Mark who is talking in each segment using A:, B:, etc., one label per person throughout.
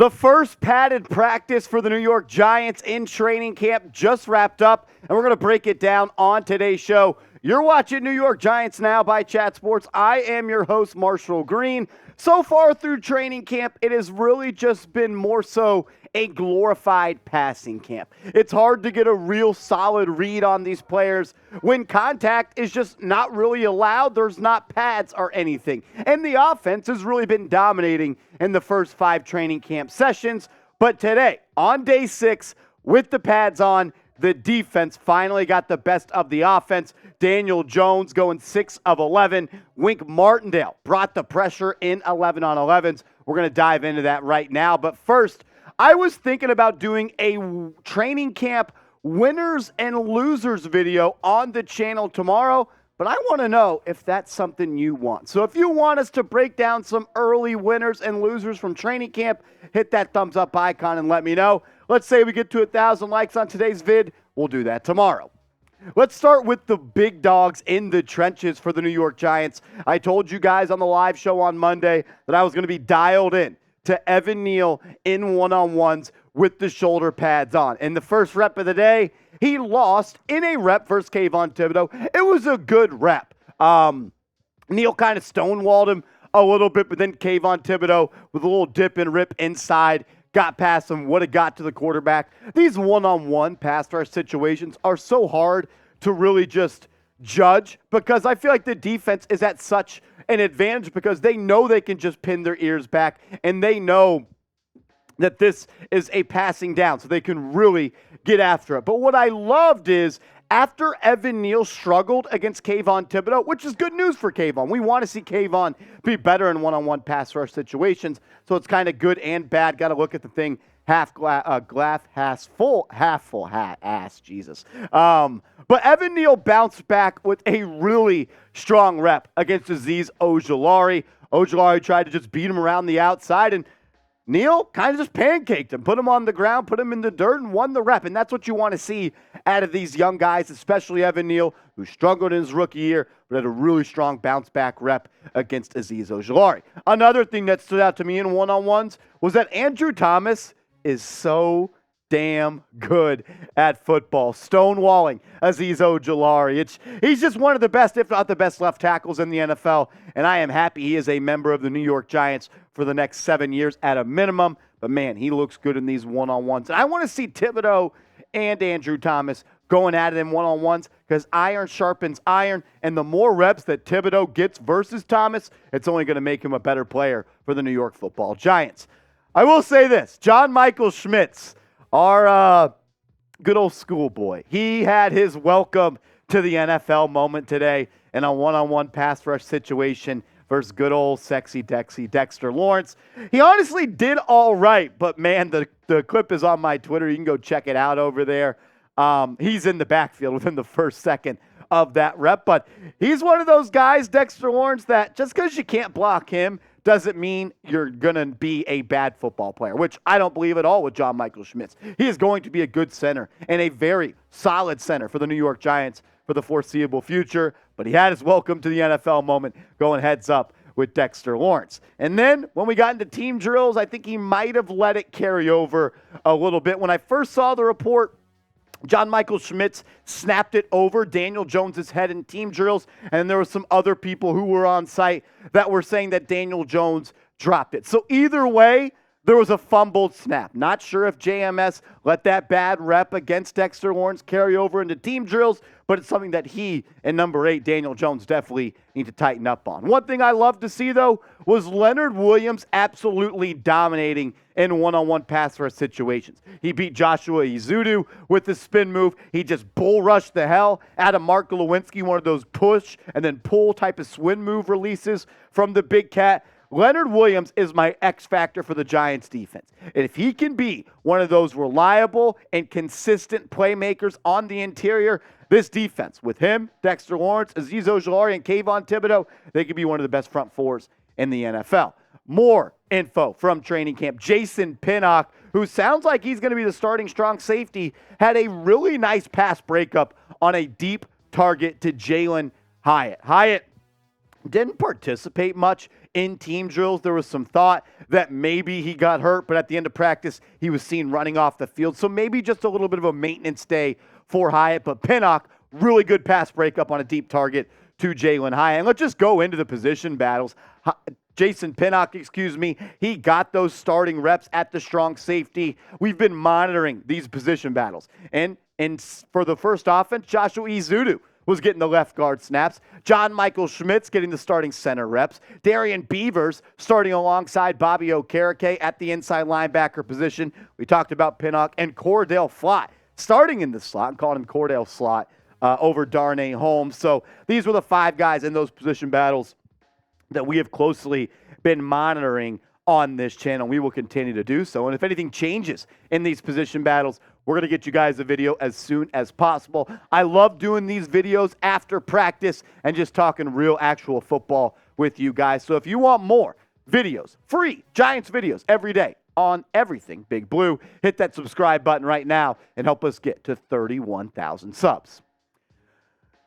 A: The first padded practice for the New York Giants in training camp just wrapped up, and we're going to break it down on today's show. You're watching New York Giants Now by Chat Sports. I am your host, Marshall Green. So far through training camp, it has really just been more so a glorified passing camp. It's hard to get a real solid read on these players when contact is just not really allowed. There's not pads or anything. And the offense has really been dominating in the first 5 training camp sessions. But today, on day 6, with the pads on, the defense finally got the best of the offense. Daniel Jones going 6 of 11. Wink Martindale brought the pressure in 11 on 11s. We're going to dive into that right now. But first, I was thinking about doing a training camp winners and losers video on the channel tomorrow, but I want to know if that's something you want. So if you want us to break down some early winners and losers from training camp, hit that thumbs up icon and let me know. Let's say we get to 1,000 likes on today's vid. We'll do that tomorrow. Let's start with the big dogs in the trenches for the New York Giants. I told you guys on the live show on Monday that I was going to be dialed in to Evan Neal in one-on-ones with the shoulder pads on. In the first rep of the day, he lost in a rep versus Kayvon Thibodeaux. It was a good rep. Neal kind of stonewalled him a little bit, but then Kayvon Thibodeaux with a little dip and rip inside got past him, would have got to the quarterback. These one-on-one pass rush situations are so hard to really just judge because I feel like the defense is at such an advantage because they know they can just pin their ears back and they know that this is a passing down, so they can really get after it. But what I loved is after Evan Neal struggled against Kayvon Thibodeaux, which is good news for Kayvon. We want to see Kayvon be better in one-on-one pass rush situations, so it's kind of good and bad. Got to look at the thing glass full, Jesus. But Evan Neal bounced back with a really strong rep against Azeez Ojulari. Ojulari tried to just beat him around the outside, and Neal kind of just pancaked him, put him on the ground, put him in the dirt, and won the rep. And that's what you want to see out of these young guys, especially Evan Neal, who struggled in his rookie year, but had a really strong bounce-back rep against Azeez Ojulari. Another thing that stood out to me in one-on-ones was that Andrew Thomas is so damn good at football. Stonewalling Azeez Ojulari. He's just one of the best, if not the best, left tackles in the NFL, and I am happy he is a member of the New York Giants for the next 7 years at a minimum. But, man, he looks good in these one-on-ones. And I want to see Thibodeaux and Andrew Thomas going at it in one-on-ones because iron sharpens iron, and the more reps that Thibodeaux gets versus Thomas, it's only going to make him a better player for the New York Football Giants. I will say this, John Michael Schmitz, our good old schoolboy, he had his welcome to the NFL moment today in a one-on-one pass rush situation versus good old sexy Dexter Lawrence. He honestly did all right, but man, the clip is on my Twitter. You can go check it out over there. He's in the backfield within the first second of that rep, but he's one of those guys, Dexter Lawrence, that just because you can't block him doesn't mean you're going to be a bad football player, which I don't believe at all with John Michael Schmitz. He is going to be a good center and a very solid center for the New York Giants for the foreseeable future, but he had his welcome to the NFL moment going heads up with Dexter Lawrence. And then when we got into team drills, I think he might have let it carry over a little bit. When I first saw the report, John Michael Schmitz snapped it over Daniel Jones' head in team drills, and there were some other people who were on site that were saying that Daniel Jones dropped it. So either way, there was a fumbled snap. Not sure if JMS let that bad rep against Dexter Lawrence carry over into team drills, but it's something that he and number 8, Daniel Jones, definitely need to tighten up on. One thing I love to see, though, was Leonard Williams absolutely dominating in one-on-one pass rush situations. He beat Joshua Ezeudu with the spin move. He just bull rushed the hell out of Mark Lewinsky, one of those push and then pull type of swing move releases from the big cat. Leonard Williams is my X factor for the Giants defense. And if he can be one of those reliable and consistent playmakers on the interior, this defense, with him, Dexter Lawrence, Azeez Ojulari, and Kayvon Thibodeaux, they could be one of the best front fours in the NFL. More info from training camp. Jason Pinnock, who sounds like he's going to be the starting strong safety, had a really nice pass breakup on a deep target to Jalen Hyatt. Hyatt didn't participate much in team drills. There was some thought that maybe he got hurt, but at the end of practice, he was seen running off the field. So maybe just a little bit of a maintenance day for Hyatt. But Pinnock, really good pass breakup on a deep target to Jalen Hyatt. And let's just go into the position battles. Jason Pinnock, he got those starting reps at the strong safety. We've been monitoring these position battles. And for the first offense, Joshua Ezeudu was getting the left guard snaps. John Michael Schmitz getting the starting center reps. Darian Beavers starting alongside Bobby Okereke at the inside linebacker position. We talked about Pinnock and Cordell Flott starting in the slot. I'm calling him Cordell Slot over Darnay Holmes. So these were the 5 guys in those position battles that we have closely been monitoring on this channel. We will continue to do so. And if anything changes in these position battles, we're going to get you guys a video as soon as possible. I love doing these videos after practice and just talking real actual football with you guys. So if you want more videos, free Giants videos every day on everything Big Blue, hit that subscribe button right now and help us get to 31,000 subs.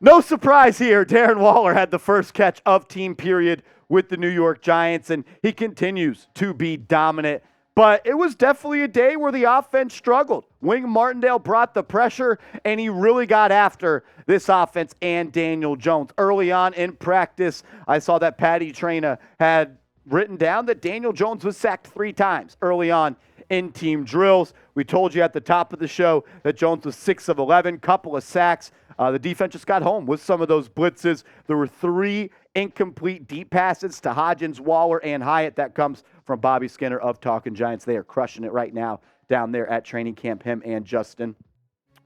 A: No surprise here, Darren Waller had the first catch of team period with the New York Giants, and he continues to be dominant. But it was definitely a day where the offense struggled. Wink Martindale brought the pressure, and he really got after this offense and Daniel Jones. Early on in practice, I saw that Patty Traina had written down that Daniel Jones was sacked 3 times early on in team drills. We told you at the top of the show that Jones was 6 of 11, couple of sacks. The defense just got home with some of those blitzes. There were 3 incomplete deep passes to Hodgins, Waller, and Hyatt. That comes from Bobby Skinner of Talkin' Giants. They are crushing it right now down there at training camp, him and Justin.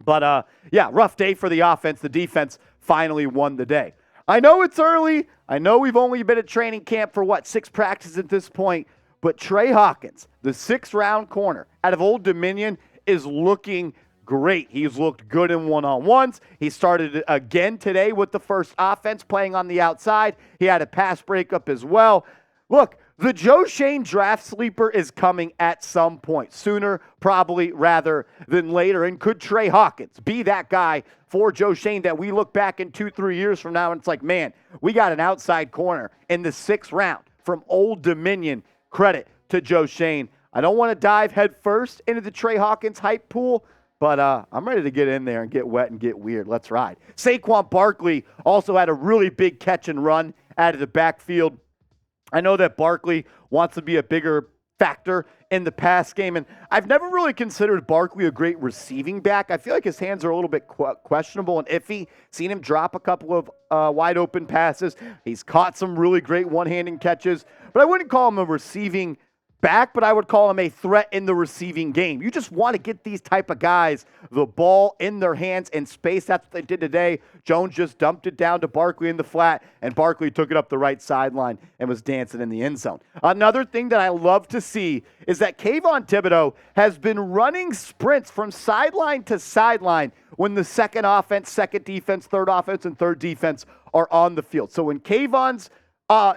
A: But, yeah, rough day for the offense. The defense finally won the day. I know it's early. I know we've only been at training camp for, 6 practices at this point. But Trey Hawkins, the 6th-round corner out of Old Dominion, is looking great. He's looked good in one-on-ones. He started again today with the first offense playing on the outside. He had a pass breakup as well. Look, the Joe Shane draft sleeper is coming at some point, sooner probably rather than later. And could Trey Hawkins be that guy for Joe Shane that we look back in 2-3 years from now and it's like, man, we got an outside corner in the 6th round from Old Dominion. Credit to Joe Shane. I don't want to dive head first into the Trey Hawkins hype pool, but I'm ready to get in there and get wet and get weird. Let's ride. Saquon Barkley also had a really big catch and run out of the backfield. I know that Barkley wants to be a bigger factor in the pass game, and I've never really considered Barkley a great receiving back. I feel like his hands are a little bit questionable and iffy. Seen him drop a couple of wide open passes. He's caught some really great one-handed catches, but I wouldn't call him a receiving back, but I would call him a threat in the receiving game. You just want to get these type of guys the ball in their hands in space. That's what they did today. Jones just dumped it down to Barkley in the flat, and Barkley took it up the right sideline and was dancing in the end zone. Another thing that I love to see is that Kayvon Thibodeaux has been running sprints from sideline to sideline when the second offense, second defense, third offense, and third defense are on the field. So when Kayvon's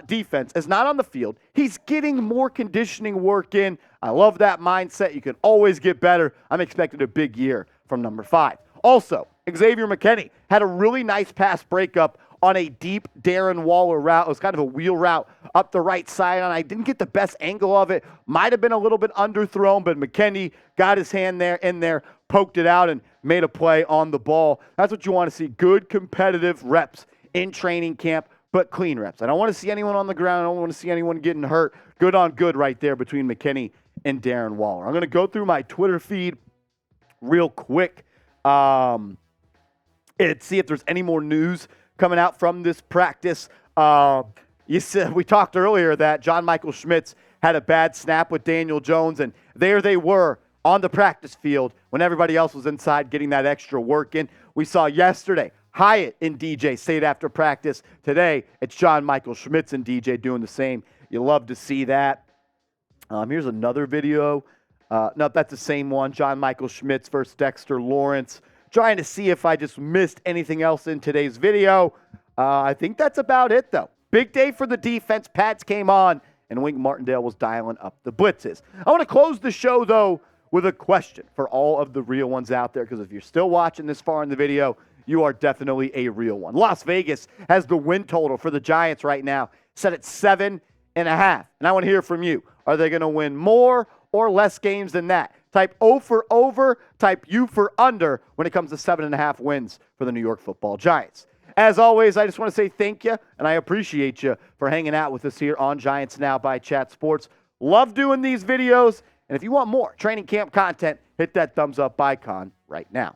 A: defense is not on the field, he's getting more conditioning work in. I love that mindset. You can always get better. I'm expecting a big year from number 5. Also, Xavier McKinney had a really nice pass breakup on a deep Darren Waller route. It was kind of a wheel route up the right side, and I didn't get the best angle of it. Might have been a little bit underthrown, but McKinney got his hand in there, poked it out, and made a play on the ball. That's what you want to see. Good competitive reps in training camp, but clean reps. I don't want to see anyone on the ground. I don't want to see anyone getting hurt. Good on good right there between McKinney and Darren Waller. I'm going to go through my Twitter feed real quick and see if there's any more news coming out from this practice. You said we talked earlier that John Michael Schmitz had a bad snap with Daniel Jones, and there they were on the practice field when everybody else was inside getting that extra work in. We saw yesterday Hyatt and DJ stayed after practice. Today, it's John Michael Schmitz and DJ doing the same. You love to see that. Here's another video. No, that's the same one. John Michael Schmitz versus Dexter Lawrence. Trying to see if I just missed anything else in today's video. I think that's about it, though. Big day for the defense. Pats came on, and Wink Martindale was dialing up the blitzes. I want to close the show, though, with a question for all of the real ones out there, because if you're still watching this far in the video, you are definitely a real one. Las Vegas has the win total for the Giants right now set at 7.5. And I want to hear from you. Are they going to win more or less games than that? Type O for over, type U for under when it comes to 7.5 wins for the New York Football Giants. As always, I just want to say thank you, and I appreciate you for hanging out with us here on Giants Now by Chat Sports. Love doing these videos, and if you want more training camp content, hit that thumbs up icon right now.